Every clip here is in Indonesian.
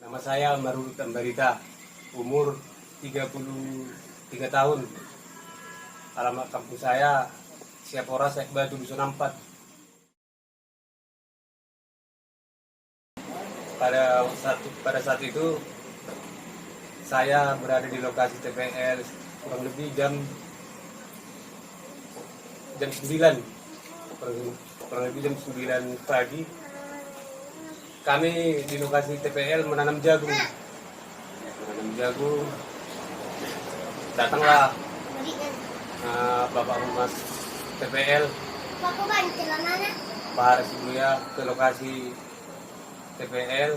Nama saya Marul Tambarita, umur 33 tahun. Alamat kampung saya Siapora, Batu, Dusun 4. Pada saat itu saya berada di lokasi TPL kurang lebih jam 9, kurang lebih jam 9 pagi. Kami di lokasi TPL menanam jagung. Datanglah Bapak Humas TPL, Pak Haris Buya, ke lokasi TPL.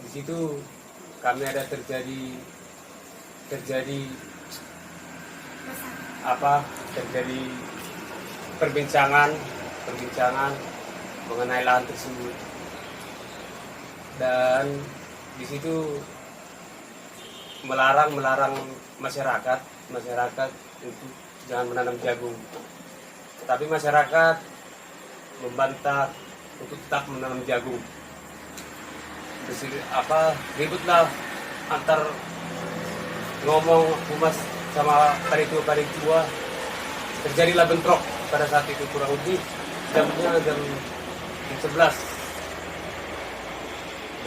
Di situ kami ada terjadi perbincangan mengenai lahan tersebut, dan di situ melarang masyarakat untuk jangan menanam jagung. Tapi masyarakat membantah untuk tetap menanam jagung. Ributlah antar ngomong humas sama panitia. Terjadilah bentrok pada saat itu, kurang lebih jamnya jam 11.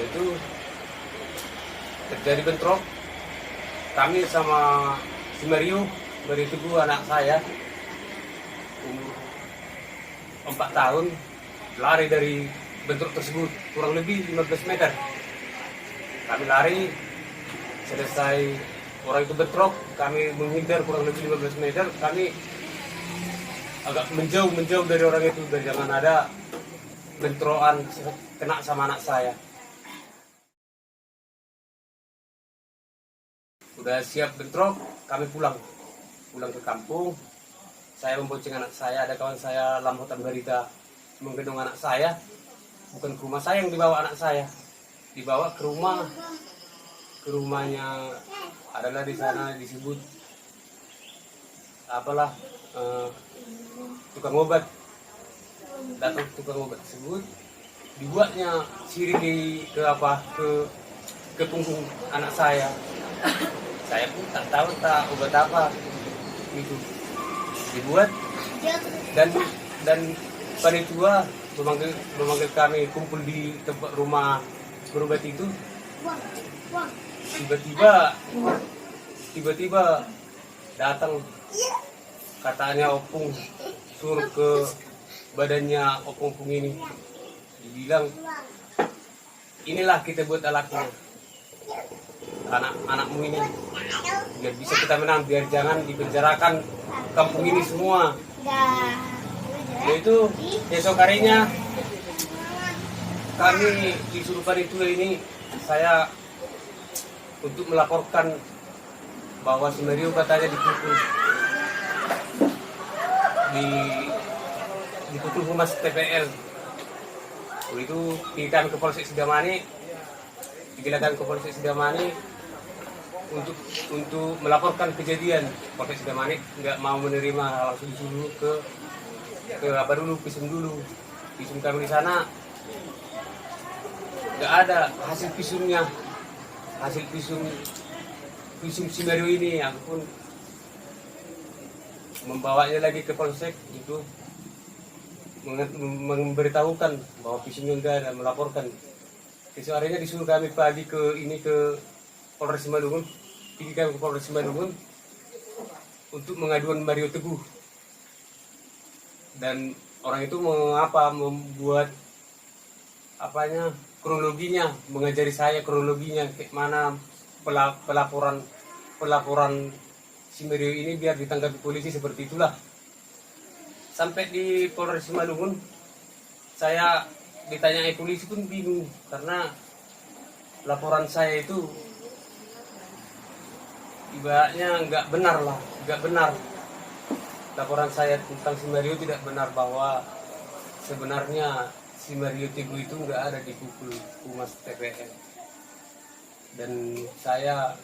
Itu terjadi bentrok. Kami sama si Mario Teguh, anak saya umur 4 tahun, lari dari bentrok tersebut kurang lebih 15 meter. Kami lari, selesai orang itu bentrok, kami menghindar kurang lebih 15 meter. Kami agak menjauh dari orang itu, dari jangan ada bentrokan kena sama anak saya. Udah siap bentrok, kami pulang ke kampung. Saya membonceng anak saya, ada kawan saya Lamho Tambarita menggendong anak saya. Bukan ke rumah saya yang dibawa anak saya, dibawa ke rumahnya adalah di sana disebut tukang obat. Datang tukang obat tersebut, dibuatnya sirih ke punggung anak saya. Saya pun tak tahu obat apa itu dibuat, dan panitia memanggil kami kumpul di tempat rumah berobat itu. Tiba-tiba datang, katanya opung, suruh ke badannya opung ini, dibilang inilah kita buat alatnya, anakmu ini biar bisa kita menang, biar jangan dipenjarakan kampung ini semua. Yaitu besok harinya kami disuruh panitia ini, saya untuk melaporkan bahwa si Mario katanya dipukul humas TPL. Itu digilakan ke Polsek Sidamani untuk melaporkan kejadian. Polsek Sidamani nggak mau menerima, langsung disuruh ke visum dulu. Visum kami di sana nggak ada hasil visumnya, hasil visum si Mario ini. Aku pun membawanya lagi ke Polsek itu, memberitahukan bahwa visumnya enggak ada, melaporkan. Besok harinya disuruh kami pagi ke Polres Simalungun, untuk mengadukan Mario Teguh. Dan orang itu membuat kronologinya, mengajari saya kronologinya kayak mana pelaporan si Mario ini biar ditanggapi polisi, seperti itulah. Sampai di Polres Simalungun, saya ditanyai polisi pun bingung, karena laporan saya itu ibaratnya nggak benar. Laporan saya tentang si Mario tidak benar, bahwa sebenarnya si Mario Teguh itu nggak ada dipukul humas TPL. Dan saya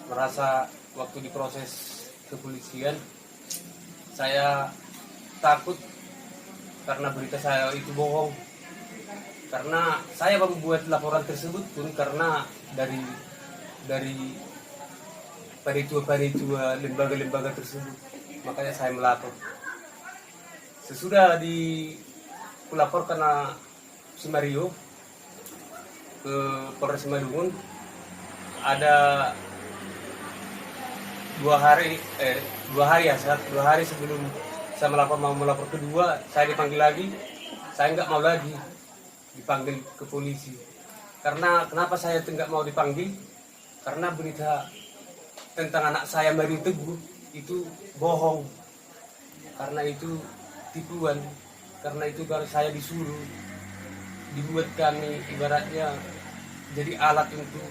merasa waktu diproses kepolisian, saya takut karena berita saya itu bohong. Karena saya membuat laporan tersebut pun karena dari panitia lembaga-lembaga tersebut, makanya saya melapor. Sesudah kulapor karena si Mario ke Polres Simalungun, ada 2 hari sebelum saya mau melapor kedua, saya dipanggil lagi. Saya nggak mau lagi dipanggil ke polisi. Karena kenapa saya nggak mau dipanggil? Karena berita tentang anak saya Mario Teguh itu bohong. Karena itu tipuan. Karena itu kalau saya disuruh dibuat kami ibaratnya jadi alat untuk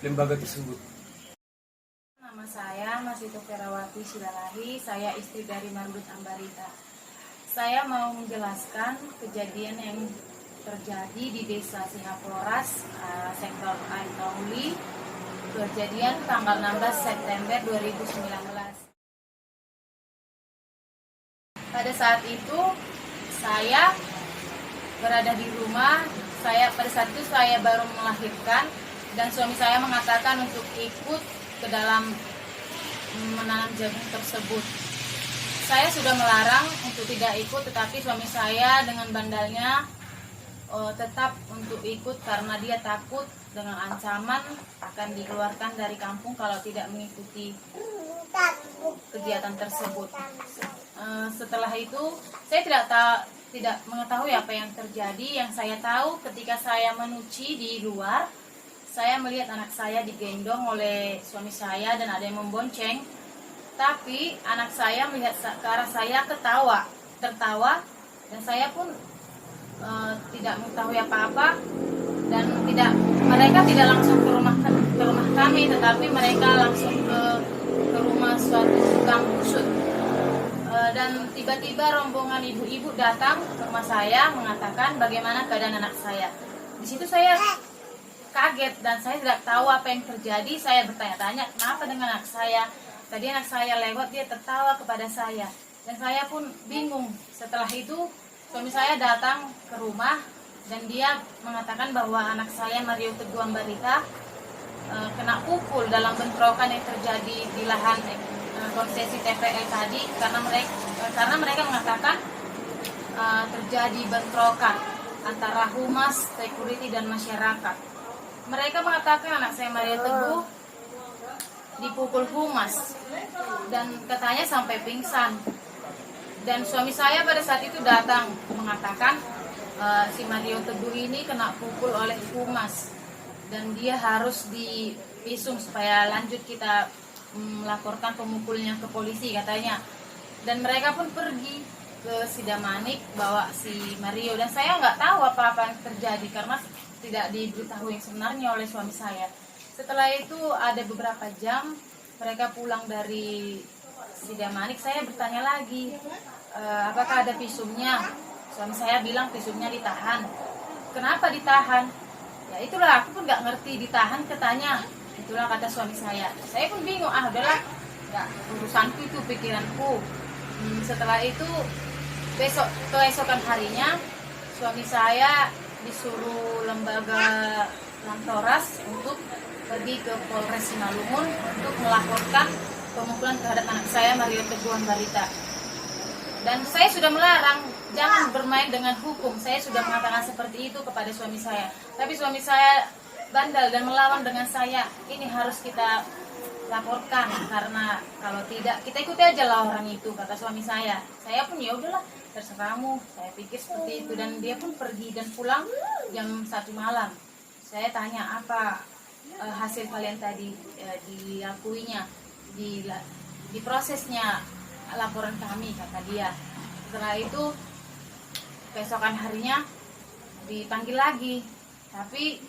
lembaga tersebut. Nama saya Masito Ferawati Silalahi, saya istri dari Mardut Ambarita. Saya mau menjelaskan kejadian yang terjadi di Desa Singaploras, sektor Aitauli, kejadian tanggal 16 September 2019. Pada saat itu saya berada di rumah, pada saat itu saya baru melahirkan dan suami saya mengatakan untuk ikut ke dalam menanam jagung tersebut. Saya sudah melarang untuk tidak ikut, tetapi suami saya dengan bandalnya tetap untuk ikut karena dia takut dengan ancaman akan dikeluarkan dari kampung kalau tidak mengikuti kegiatan tersebut. Setelah itu saya tidak mengetahui apa yang terjadi. Yang saya tahu ketika saya menuci di luar, saya melihat anak saya digendong oleh suami saya dan ada yang membonceng. Tapi anak saya melihat ke arah saya tertawa, dan saya pun tidak mengetahui apa-apa, dan mereka tidak langsung ke rumah kami, tetapi mereka langsung ke rumah suatu tukang busut. Dan tiba-tiba rombongan ibu-ibu datang ke rumah saya mengatakan bagaimana keadaan anak saya. Di situ saya kaget dan saya tidak tahu apa yang terjadi. Saya bertanya-tanya kenapa dengan anak saya. Tadi anak saya lewat, dia tertawa kepada saya dan saya pun bingung. Setelah itu suami saya datang ke rumah dan dia mengatakan bahwa anak saya Mario Teguh Ambarita kena pukul dalam bentrokan yang terjadi di lahan konsesi TPL tadi, karena mereka mengatakan terjadi bentrokan antara humas, security dan masyarakat. Mereka mengatakan anak saya Mario Teguh dipukul humas dan katanya sampai pingsan. Dan suami saya pada saat itu datang mengatakan si Mario Teguh ini kena pukul oleh humas dan dia harus divisum supaya lanjut kita melaporkan pemukulnya ke polisi katanya. Dan mereka pun pergi ke Sidamanik bawa si Mario, dan saya nggak tahu apa-apa yang terjadi karena tidak diberitahu yang sebenarnya oleh suami saya. Setelah itu ada beberapa jam mereka pulang dari Sidamanik. Saya bertanya lagi, apakah ada visumnya? Suami saya bilang visumnya ditahan. Kenapa ditahan? Ya itulah, aku pun nggak ngerti ditahan katanya. Itulah kata suami saya. Saya pun bingung, udahlah, nggak urusanku itu, pikiranku. Setelah itu keesokan harinya suami saya disuruh lembaga Lantoras untuk pergi ke Polres Simalungun untuk melaporkan pemukulan terhadap anak saya Mario Teguh Ambarita. Dan saya sudah melarang, jangan bermain dengan hukum. Saya sudah mengatakan seperti itu kepada suami saya. Tapi suami saya bandal dan melawan dengan saya. Ini harus kita laporkan, karena kalau tidak kita ikuti aja lah orang itu, kata suami saya. Saya pun ya udahlah, terserahmu. Saya pikir seperti itu, dan dia pun pergi dan pulang jam 1 malam. Saya tanya apa hasil kalian tadi diakuinya, di prosesnya laporan kami, kata dia. Setelah itu keesokan harinya dipanggil lagi, tapi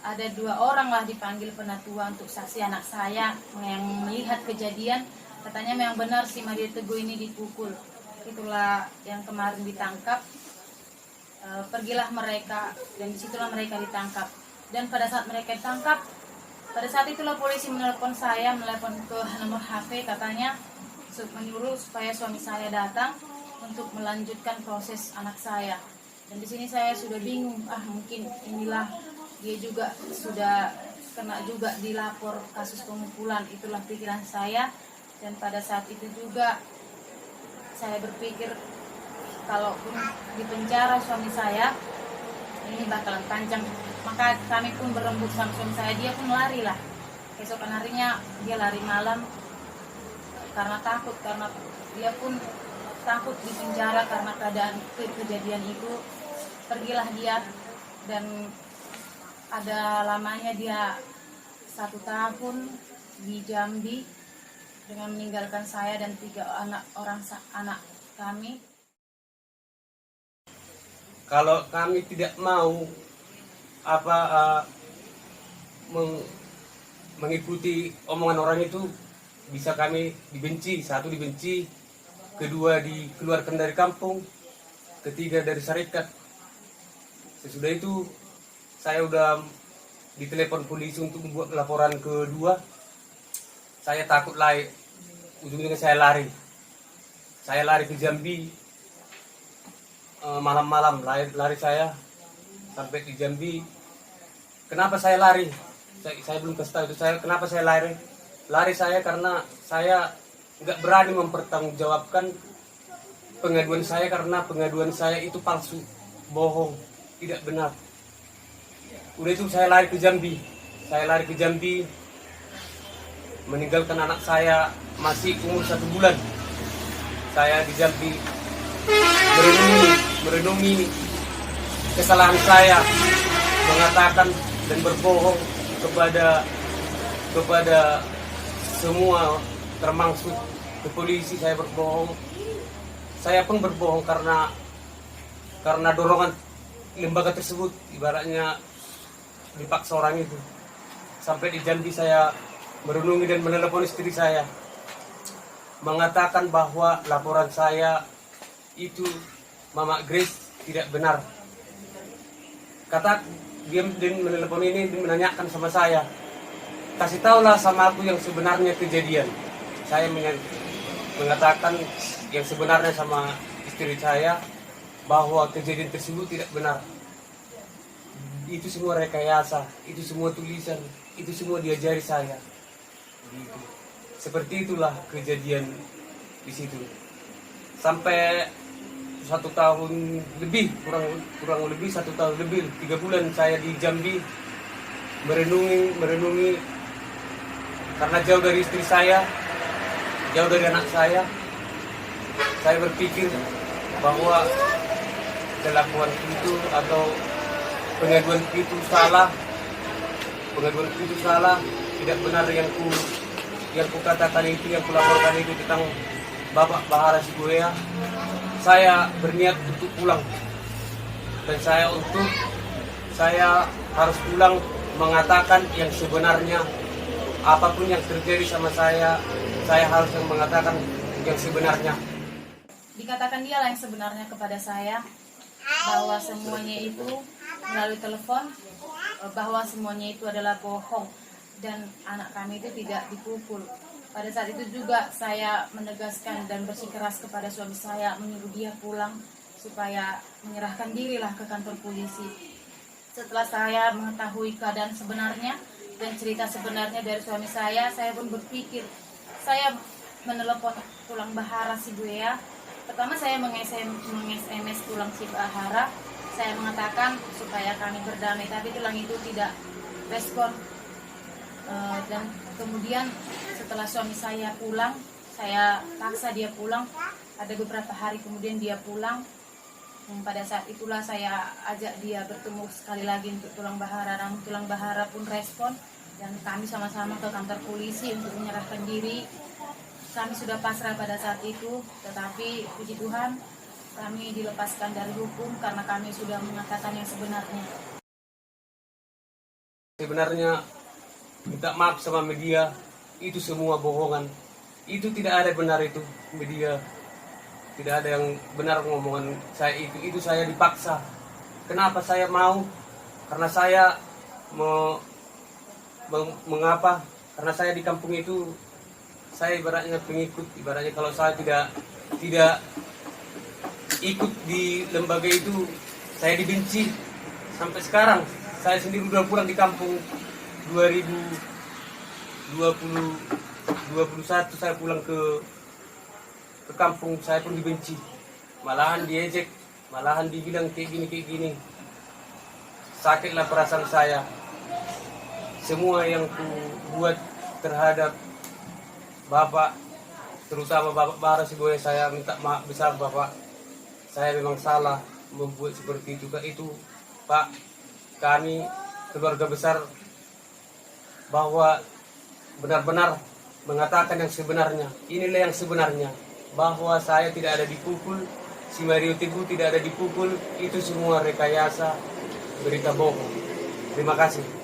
ada 2 orang lah dipanggil penatua untuk saksi anak saya yang melihat kejadian. Katanya memang benar si Mario Teguh ini dipukul. Itulah yang kemarin ditangkap. Pergilah mereka dan disitulah mereka ditangkap. Dan pada saat mereka ditangkap, pada saat itulah polisi menelepon ke nomor HP, katanya menyuruh supaya suami saya datang untuk melanjutkan proses anak saya. Dan di sini saya sudah bingung, mungkin inilah dia juga sudah kena juga dilapor kasus pemukulan, itulah pikiran saya. Dan pada saat itu juga saya berpikir kalaupun di penjara suami saya ini bakalan panjang, maka kami pun berembuk sama suami saya, dia pun lari lah. Keesokan harinya dia lari malam karena takut, karena dia pun takut di penjara karena keadaan kejadian itu. Pergilah dia dan ada lamanya dia 1 tahun di Jambi dengan meninggalkan saya dan 3 anak kami. Kalau kami tidak mau mengikuti omongan orang itu, bisa kami dibenci. 1 dibenci, 2 dikeluarkan dari kampung, 3 dari syarikat. Sesudah itu saya udah ditelepon polisi untuk membuat laporan kedua. Saya takut lari, ujungnya saya lari. Saya lari ke Jambi malam-malam, lari saya sampai di Jambi. Kenapa saya lari? Saya belum kasih tahu itu saya kenapa saya lari. Lari saya karena saya nggak berani mempertanggungjawabkan pengaduan saya, karena pengaduan saya itu palsu, bohong, tidak benar. Udah itu saya lari ke Jambi. Saya lari ke Jambi, meninggalkan anak saya masih umur 1 bulan. Saya di Jambi merenungi kesalahan saya, mengatakan dan berbohong kepada semua, termasuk ke polisi. Saya berbohong. Saya pun berbohong karena dorongan lembaga tersebut, ibaratnya dipaksa orang itu. Sampai di Jambi saya merenungi dan menelepon istri saya, mengatakan bahwa laporan saya itu Mama Grace tidak benar. Kata dia menelepon ini, dia menanyakan sama saya, kasih tahulah sama aku yang sebenarnya kejadian. Saya mengatakan yang sebenarnya sama istri saya, bahwa kejadian tersebut tidak benar. Itu semua rekayasa, itu semua tulisan, itu semua diajari saya. Begitu. Seperti itulah kejadian di situ. Sampai 1 tahun lebih, kurang lebih 1 tahun lebih, 3 bulan saya di Jambi merenungi karena jauh dari istri saya, jauh dari anak saya. Saya berpikir bahwa kelakuan itu atau pengaduan itu salah, tidak benar yang ku katakan itu, yang kulaporkan itu tentang Bapak Bahara Sibuya. Saya berniat untuk pulang, dan saya harus pulang mengatakan yang sebenarnya. Apapun yang terjadi sama saya harus mengatakan yang sebenarnya. Dikatakan dialah yang sebenarnya kepada saya, bahwa semuanya itu melalui telepon, bahwa semuanya itu adalah bohong dan anak kami itu tidak dipukul. Pada saat itu juga saya menegaskan dan bersikeras kepada suami saya, menyuruh dia pulang supaya menyerahkan dirilah ke kantor polisi. Setelah saya mengetahui keadaan sebenarnya dan cerita sebenarnya dari suami saya pun berpikir, saya menelepon tulang Bahara Sibuya. Pertama saya meng-SMS tulang si Bahara, saya mengatakan supaya kami berdamai, tapi tulang itu tidak respon. Dan kemudian setelah suami saya pulang, saya paksa dia pulang. Ada beberapa hari kemudian dia pulang. Pada saat itulah saya ajak dia bertemu sekali lagi untuk tulang Bahara. Namun tulang Bahara pun respon dan kami sama-sama ke kantor polisi untuk menyerahkan diri. Kami sudah pasrah pada saat itu, tetapi puji Tuhan kami dilepaskan dari hukum karena kami sudah mengatakan yang sebenarnya. Sebenarnya minta maaf sama media, itu semua bohongan. Itu tidak ada benar, itu media. Tidak ada yang benar ngomongan saya itu saya dipaksa. Kenapa saya mau? Karena saya mengapa? Karena saya di kampung itu, saya ibaratnya pengikut. Ibaratnya kalau saya tidak ikut di lembaga itu, saya dibenci sampai sekarang. Saya sendiri udah pulang di kampung 2021, saya pulang ke kampung, saya pun dibenci, malahan diejek, malahan dibilang kayak gini. Sakitlah perasaan saya. Semua yang ku buat terhadap Bapak, terutama Bapak Bara Siboya, saya minta maaf besar Bapak. Saya memang salah membuat seperti itu. Itu Pak, kami keluarga besar bahwa benar-benar mengatakan yang sebenarnya. Inilah yang sebenarnya, bahwa saya tidak ada dipukul, si Mario Teguh tidak ada dipukul. Itu semua rekayasa, berita bohong. Terima kasih.